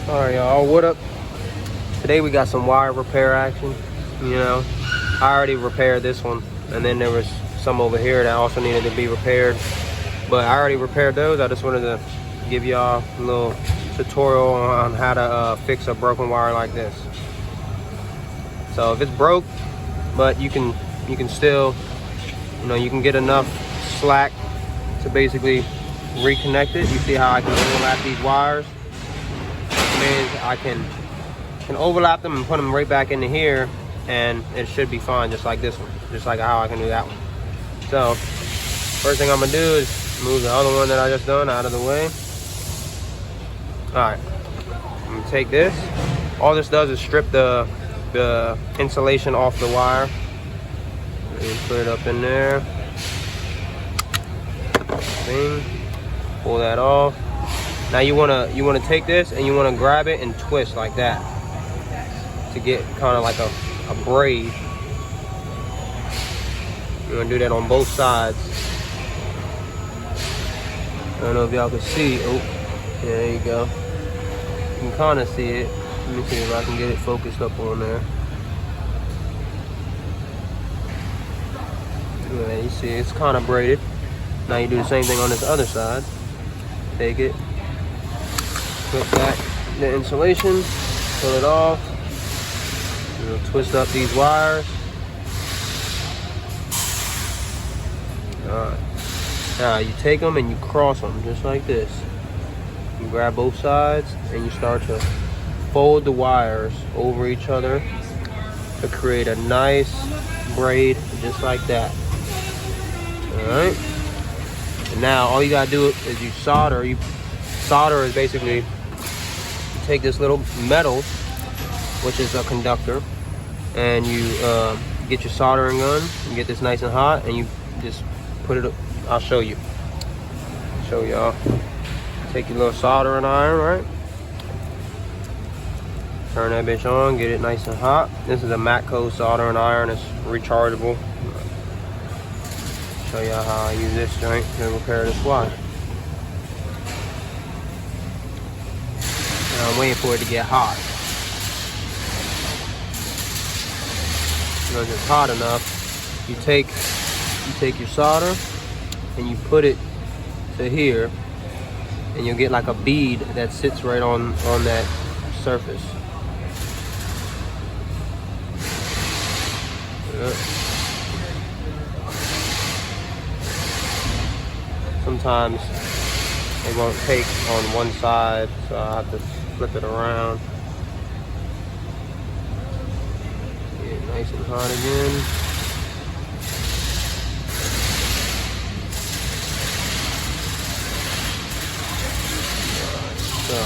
Alright y'all, what up? Today we got some wire repair action. You know, I already repaired this one, and then there was some over here that also needed to be repaired, but I already repaired those. I just wanted to give y'all a little tutorial on how to fix a broken wire like this. So if it's broke, but you can still, you know, you can get enough slack to basically reconnect it. You see how I can overlap these wires? Means I can overlap them and put them right back into here, and it should be fine, just like this one, just like how I can do that one. So first thing I'm gonna do is move the other one that I just done out of the way. All right, I'm gonna take this. All this does is strip the insulation off the wire and put it up in there. Bing. Pull that off. Now you wanna take this and you wanna grab it and twist like that to get kind of like a braid. You're gonna do that on both sides. I don't know if y'all can see. Oh, yeah, there you go. You can kind of see it. Let me see if I can get it focused up on there. Yeah, you see it's kind of braided. Now you do the same thing on this other side. Take it. Put back the insulation, pull it off, twist up these wires. Alright, now you take them and you cross them just like this. You grab both sides and you start to fold the wires over each other to create a nice braid just like that. Alright, and now all you gotta do is you solder. Solder is basically, you take this little metal, which is a conductor, and you get your soldering gun, you get this nice and hot, and you just put it up. I'll show you. Show y'all. Take your little soldering iron, right? Turn that bitch on, get it nice and hot. This is a Matco soldering iron, it's rechargeable. Show y'all how I use this joint to repair this wire. I'm waiting for it to get hot. Once it's hot enough, you take your solder and you put it to here, and you'll get like a bead that sits right on that surface. Sometimes it won't take on one side, so I have to flip it around. Get it nice and hot again. So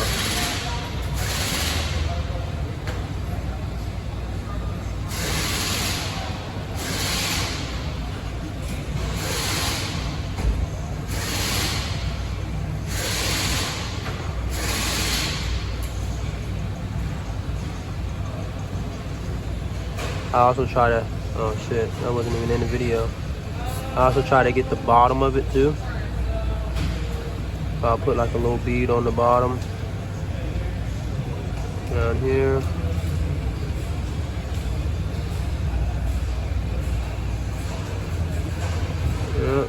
I also try to, oh shit, that wasn't even in the video. I also try to get the bottom of it too. So I'll put like a little bead on the bottom. Down here. Yep.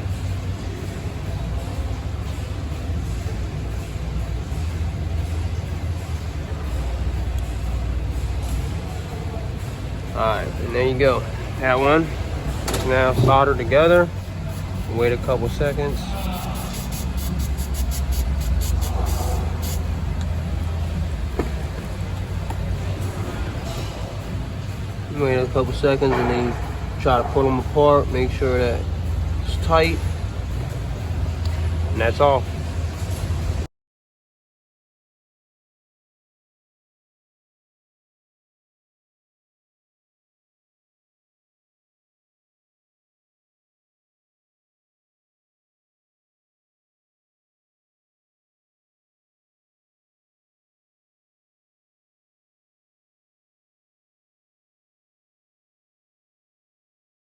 Alright, and there you go. That one is now soldered together. Wait a couple seconds. Wait a couple seconds and then you try to pull them apart. Make sure that it's tight. And that's all.